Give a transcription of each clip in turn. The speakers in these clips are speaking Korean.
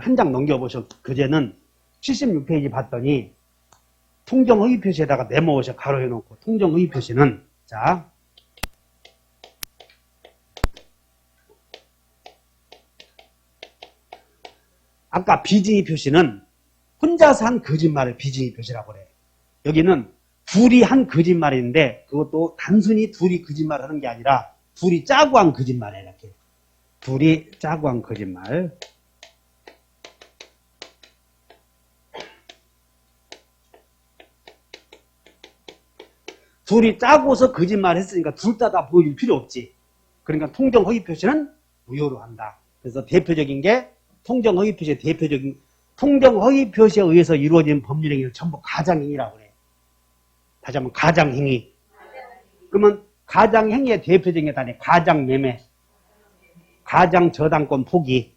한 장 넘겨보셔. 그제는 76페이지 봤더니 통정허위 표시에다가 메모하셔. 가로해놓고 통정허위 표시는 자 아까 비징의 표시는 혼자서 한 거짓말을 비징의 표시라고 그래. 여기는 둘이 한 거짓말인데 그것도 단순히 둘이 거짓말하는 게 아니라 둘이 짜고 한 거짓말이야. 이렇게 둘이 짜고 한 거짓말. 둘이 짜고서 거짓말 했으니까 둘 다 보여줄 필요 없지. 그러니까 통정허위 표시는 무효로 한다. 그래서 대표적인 게 통정허위 표시의 대표적인 통정허위 표시에 의해서 이루어진 법률행위를 전부 가장행위라고 그래. 다시 한번 가장행위. 그러면 가장행위의 대표적인 게 다네. 가장매매, 가장저당권 포기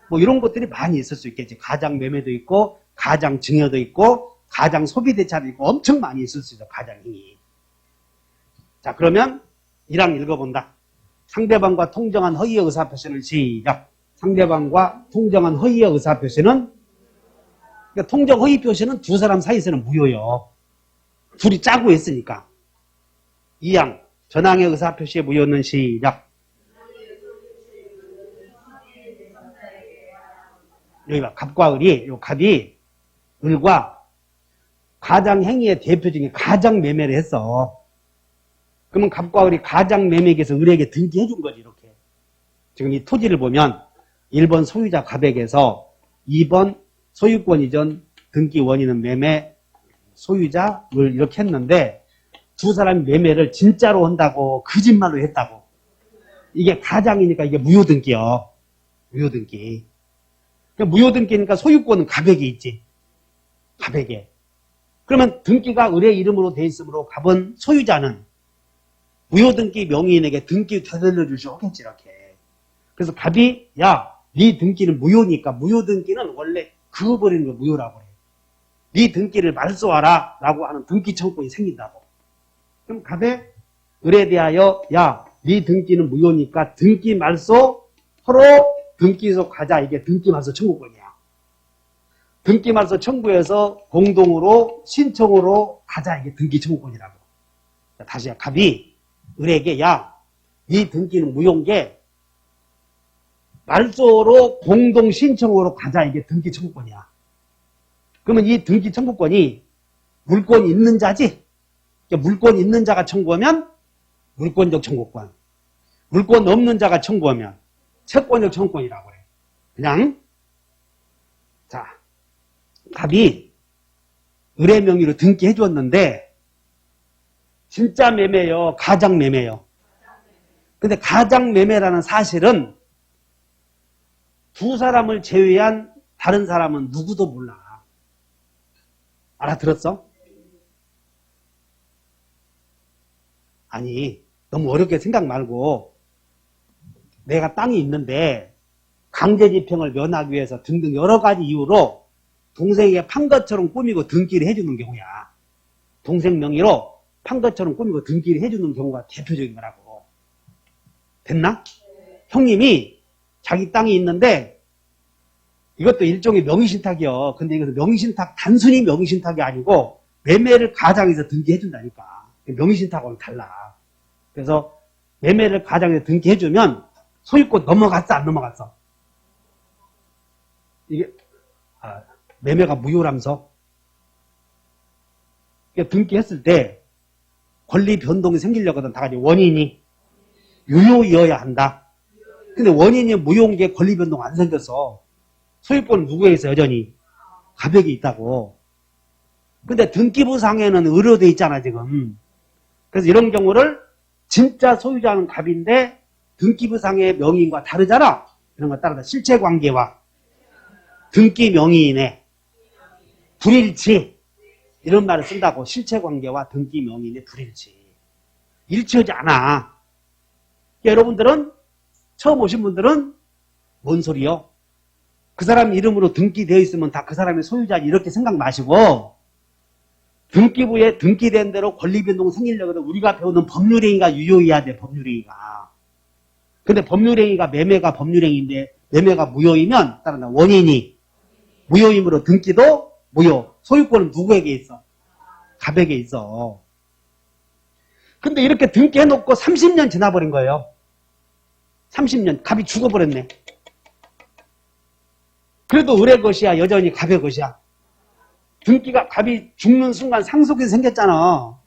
뭐 이런 것들이 많이 있을 수 있겠지. 가장매매도 있고 가장증여도 있고 가장소비대차도 있고 엄청 많이 있을 수 있어. 가장행위. 자, 그러면 1항 읽어본다. 상대방과 통정한 허위의 의사표시는 시작. 상대방과 통정한 허위의 의사표시는 그러니까 통정 허위 표시는 두 사람 사이에서는 무효요. 둘이 짜고 했으니까. 2항 전항의 의사표시의 무효는 시작. 여기 봐. 갑과 을이 요 갑이 을과 가장행위의 대표적인 가장매매를 했어. 그러면 갑과 을이 가장매매에게서 을에게 등기해 준 거지. 이렇게. 지금 이 토지를 보면 1번 소유자 갑에게서 2번 소유권 이전 등기 원인은 매매 소유자 을 이렇게 했는데 두 사람이 매매를 진짜로 한다고 거짓말로 했다고. 이게 가장이니까 이게 무효등기요. 무효등기. 그러니까 무효등기니까 소유권은 갑에게 있지. 갑에게. 그러면 등기가 을의 이름으로 돼 있으므로 갑은 소유자는 무효등기 명의인에게 등기 되돌려 주시오 하겠지. 이렇게. 그래서 갑이 야, 네 등기는 무효니까 무효등기는 원래 그어버리는 거 무효라고 해. 네 등기를 말소하라 라고 하는 등기 청구권이 생긴다고. 그럼 갑에 을에 대하여 야, 네 등기는 무효니까 등기 말소 서로 등기소 가자. 이게 등기 말소 청구권이야. 등기 말소 청구해서 공동으로 신청으로 가자. 이게 등기 청구권이라고. 자, 다시 갑이 을에게 야, 네 등기는 무효인 게 말소로 공동 신청으로 가자. 이게 등기 청구권이야. 그러면 이 등기 청구권이 물권 있는 자지. 그러니까 물권 있는 자가 청구하면 물권적 청구권. 물권 없는 자가 청구하면 채권적 청구권이라고 그래. 그냥 자, 갑이 을의 명의로 등기해 줬는데 진짜 매매요, 가장 매매요. 근데 가장 매매라는 사실은 두 사람을 제외한 다른 사람은 누구도 몰라. 알아들었어? 아니, 너무 어렵게 생각 말고 내가 땅이 있는데 강제집행을 면하기 위해서 등등 여러 가지 이유로 동생에게 판 것처럼 꾸미고 등기를 해주는 경우야. 동생 명의로 판 것처럼 꾸미고 등기를 해주는 경우가 대표적인 거라고. 됐나? 형님이 자기 땅이 있는데 이것도 일종의 명의신탁이요. 근데 이것은 명의신탁, 단순히 명의신탁이 아니고 매매를 가장해서 등기해준다니까. 명의신탁하고는 달라. 그래서 매매를 가장해서 등기해주면 소유권 넘어갔어, 안 넘어갔어? 이게 매매가 무효라면서? 등기했을 때 권리 변동이 생기려거든. 다 같이 원인이 유효이어야 한다. 근데 원인이 무효인 게 권리 변동 안 생겼어. 소유권은 누구에 있어? 여전히 갑에게 있다고. 근데 등기부상에는 의료돼 있잖아 지금. 그래서 이런 경우를 진짜 소유자는 갑인데 등기부상의 명의인과 다르잖아. 이런 거 따라서 실체관계와 등기 명의인의 불일치 이런 말을 쓴다고. 실체관계와 등기 명의인의 불일치. 일치하지 않아. 여러분들은 처음 오신 분들은 뭔 소리요? 그 사람 이름으로 등기되어 있으면 다 그 사람의 소유자 이렇게 생각 마시고 등기부에 등기된 대로 권리변동 생기려거든. 우리가 배우는 법률행위가 유효해야 돼. 법률행위가. 근데 법률행위가 매매가 법률행위인데 매매가 무효이면 따라 원인이 무효이므로 등기도 무효. 소유권은 누구에게 있어? 갑에게 있어. 근데 이렇게 등기해놓고 30년 지나버린 거예요. 30년. 갑이 죽어버렸네. 그래도 을의 것이야? 여전히 갑의 것이야? 등기가 갑이 죽는 순간 상속이 생겼잖아.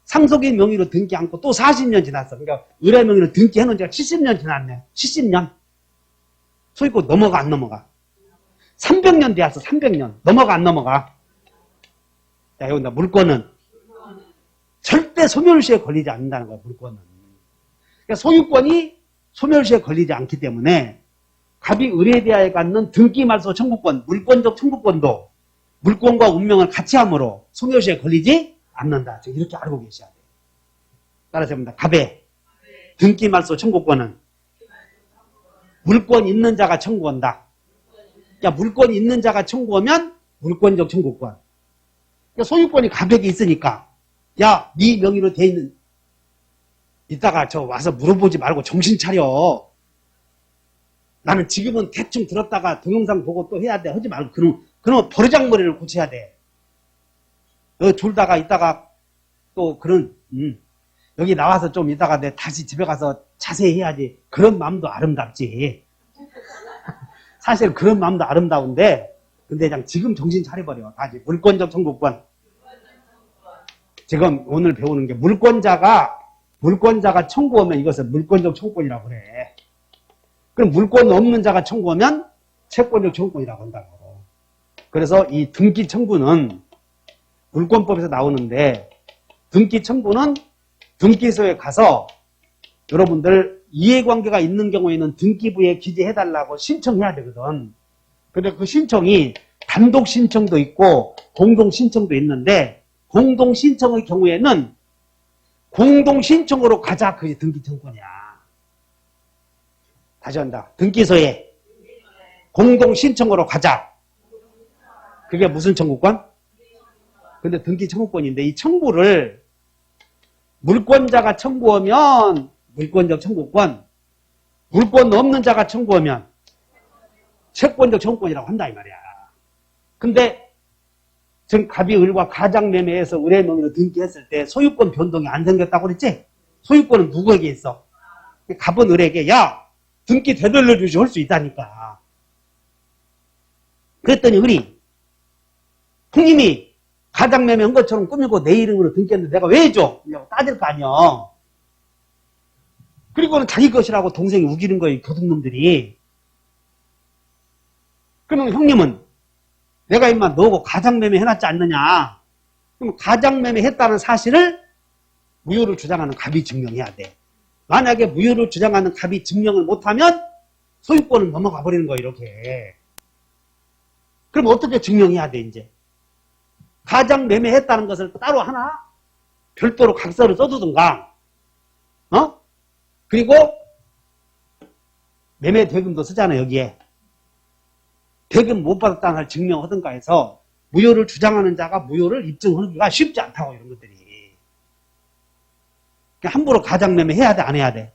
상속인 명의로 등기 않고 또 40년 지났어. 그러니까 을의 명의로 등기해놓은 지가 70년 지났네. 70년. 소유권 넘어가 안 넘어가? 300년 되었어. 300년. 넘어가 안 넘어가? 자, 여기다 물권은 절대 소멸시에 걸리지 않는다는 거야. 물권은. 그러니까 소유권이 소멸시에 걸리지 않기 때문에 갑이 을에 대하여 갖는 등기 말소 청구권, 물권적 청구권도 물권과 운명을 같이 함으로 소멸시에 걸리지 않는다. 이렇게 알고 계셔야 돼요. 따라서 해봅니다. 갑의 등기 말소 청구권은 물권 있는 자가 청구한다. 야, 물권 있는 자가 청구하면 물권적 청구권. 그러니까 소유권이 갑에게 있으니까 야, 네 명의로 돼 있는 이따가 저 와서 물어보지 말고 정신 차려. 나는 지금은 대충 들었다가 동영상 보고 또 해야 돼. 하지 말고 그럼 버르장머리를 고쳐야 돼. 여기 졸다가 이따가 또 여기 나와서 좀 이따가 내 다시 집에 가서 자세히 해야지. 그런 마음도 아름답지. 사실 그런 마음도 아름다운데 근데 그냥 지금 정신 차려버려. 다시 물권적 청구권. 지금 오늘 배우는 게 물권자가 청구하면 이것을 물권적 청구권이라고 그래. 그럼 물권 없는 자가 청구하면 채권적 청구권이라고 한다고. 그래서 이 등기 청구는 물권법에서 나오는데 등기 청구는 등기소에 가서 여러분들 이해관계가 있는 경우에는 등기부에 기재해달라고 신청해야 되거든. 근데 그 신청이 단독 신청도 있고 공동 신청도 있는데 공동 신청의 경우에는 공동 신청으로 가자. 그게 등기 청구냐. 다시 한다. 등기소에 공동 신청으로 가자. 그게 무슨 청구권? 근데 등기 청구권인데 이 청구를 물권자가 청구하면 물권적 청구권, 물권 없는 자가 청구하면 채권적 청구권이라고 한다 이 말이야. 근데 지금 갑이 을과 가장매매해서 을의 명의로 등기했을 때 소유권 변동이 안 생겼다고 그랬지? 소유권은 누구에게 있어? 갑은 을에게 야 등기 되돌려 주시 할 수 있다니까. 그랬더니 을이 형님이 가장매매 한 것처럼 꾸미고 내 이름으로 등기했는데 내가 왜 해줘? 따질 거 아니야. 그리고는 자기 것이라고 동생이 우기는 거예요. 도둑놈들이. 그러면 형님은 내가 임마 너하고 가장매매 해놨지 않느냐. 그럼 가장매매 했다는 사실을 무효를 주장하는 갑이 증명해야 돼. 만약에 무효를 주장하는 갑이 증명을 못하면 소유권은 넘어가 버리는 거예요. 이렇게. 그럼 어떻게 증명해야 돼 이제? 가장매매 했다는 것을 따로 하나 별도로 각서를 써두든가 그리고 매매 대금도 쓰잖아요. 여기에. 대금 못 받았다는 걸 증명하든가 해서 무효를 주장하는 자가 무효를 입증하기가 쉽지 않다고 이런 것들이. 그러니까 함부로 가장매매 해야 돼 안 해야 돼?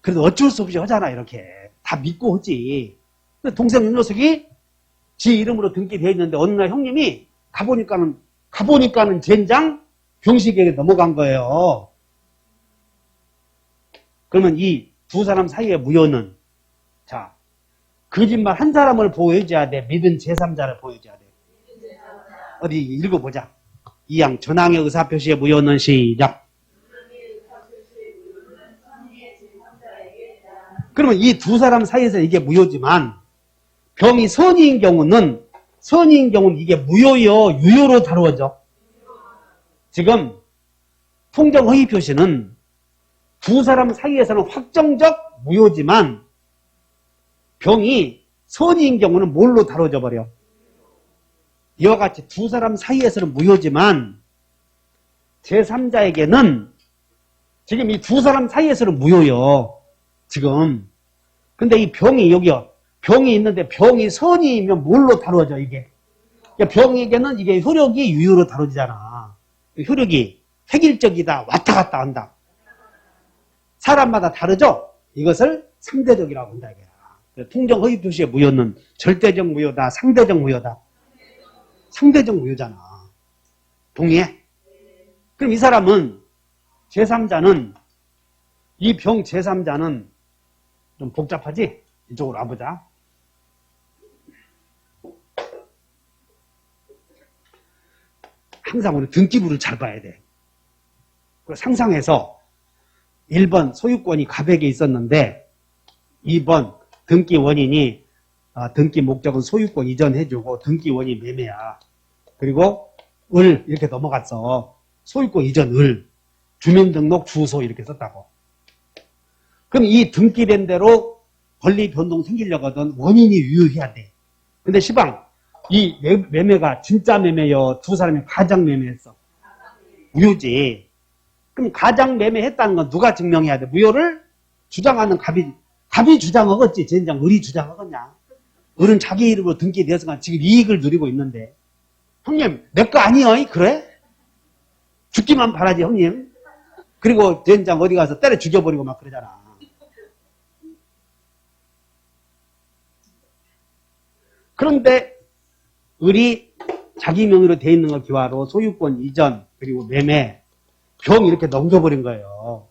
그래도 어쩔 수 없이 하잖아 이렇게. 다 믿고 하지. 동생 녀석이 지 이름으로 등기되어 있는데 어느 날 형님이 가보니까는 젠장 병식에게 넘어간 거예요. 그러면 이 두 사람 사이의 무효는 자 거짓말 한 사람을 보여줘야 돼. 믿은 제3자를 보여줘야 돼. 어디 읽어보자. 이양 전항의 의사표시의 무효는 시작. 그러면 이 두 사람 사이에서 이게 무효지만 병이 선의인 경우는 이게 무효요 유효로 다루어져. 지금 통정허위 표시는 두 사람 사이에서는 확정적 무효지만 병이 선의인 경우는 뭘로 다뤄져 버려? 이와 같이 두 사람 사이에서는 무효지만 제3자에게는 지금 이 두 사람 사이에서는 무효요. 지금. 근데 이 병이 여기요. 병이 있는데 병이 선의이면 뭘로 다뤄져 이게? 그러니까 병에게는 이게 효력이 유효로 다뤄지잖아. 효력이 획일적이다. 왔다 갔다 한다. 사람마다 다르죠? 이것을 상대적이라고 한다. 이게. 통정 허위 표시의 무효는 절대적 무효다, 상대적 무효다. 상대적 무효잖아. 동의해? 그럼 이 사람은 제3자는 이 병 제3자는 좀 복잡하지? 이쪽으로 와보자. 항상 우리 등기부를 잘 봐야 돼. 상상해서 1번 소유권이 갑에게 있었는데 2번 등기 원인이 등기 목적은 소유권 이전해주고 등기 원인 매매야. 그리고 을 이렇게 넘어갔어. 소유권 이전 을 주민등록 주소 이렇게 썼다고. 그럼 이 등기된 대로 권리 변동 생기려거든 원인이 유효해야 돼. 근데 시방 이 매매가 진짜 매매요? 두 사람이 가장 매매했어? 무효지. 그럼 가장 매매했다는 건 누가 증명해야 돼? 무효를 주장하는 갑이 주장하겠지. 젠장 을이 주장하겠냐? 을은 자기 이름으로 등기되어서 지금 이익을 누리고 있는데 형님 내 거 아니여? 그래? 죽기만 바라지 형님. 그리고 젠장 어디 가서 때려 죽여버리고 막 그러잖아. 그런데 을이 자기 명의로 돼 있는 거 기화로 소유권 이전 그리고 매매 병 이렇게 넘겨버린 거예요.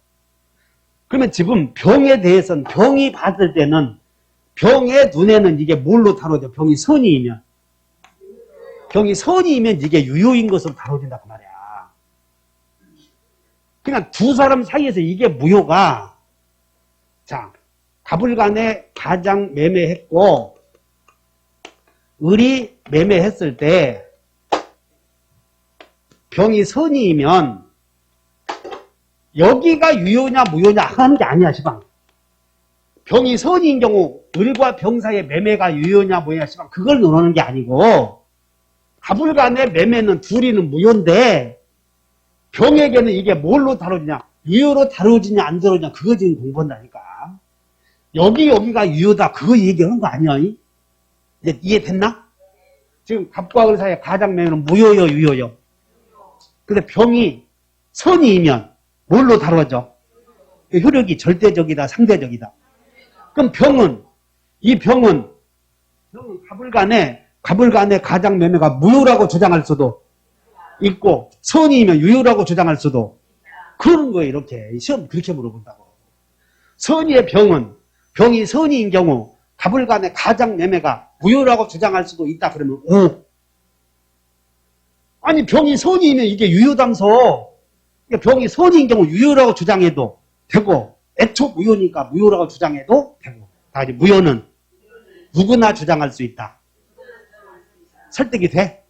그러면 지금 병에 대해서는 병이 봤을 때는 병의 눈에는 이게 뭘로 다뤄져? 병이 선이이면 이게 유효인 것으로 다뤄진단 말이야. 그냥 두 사람 사이에서 이게 무효가 자 갑을간에 가장 매매했고 을이 매매했을 때 병이 선이이면 여기가 유효냐 무효냐 하는 게 아니야 시방. 병이 선인 경우 을과 병 사이의 매매가 유효냐 무효냐 시방 그걸 논하는 게 아니고 갑을간의 매매는 둘이는 무효인데 병에게는 이게 뭘로 다루지냐 유효로 다루지냐 안 다루지냐 그거 지금 공부한다니까. 여기가 유효다 그거 얘기하는 거 아니야. 이제 이해됐나? 지금 갑과 을 사이의 가장 매매는 무효요 유효요? 근데 병이 선이면 뭘로 다뤄져? 효력이 절대적이다 상대적이다. 그럼 이 병은 갑을간의 가장 매매가 무효라고 주장할 수도 있고 선이면 유효라고 주장할 수도 그런 거예요. 이렇게 시험 그렇게 물어본다고. 선의의 병이 선의인 경우 갑을간의 가장 매매가 무효라고 주장할 수도 있다 그러면 오. 아니 병이 선이면 이게 유효당서 병이 선인 경우 유효라고 주장해도 되고 애초 무효니까 무효라고 주장해도 되고 다 이제 무효는 누구나 주장할 수 있다. 설득이 돼?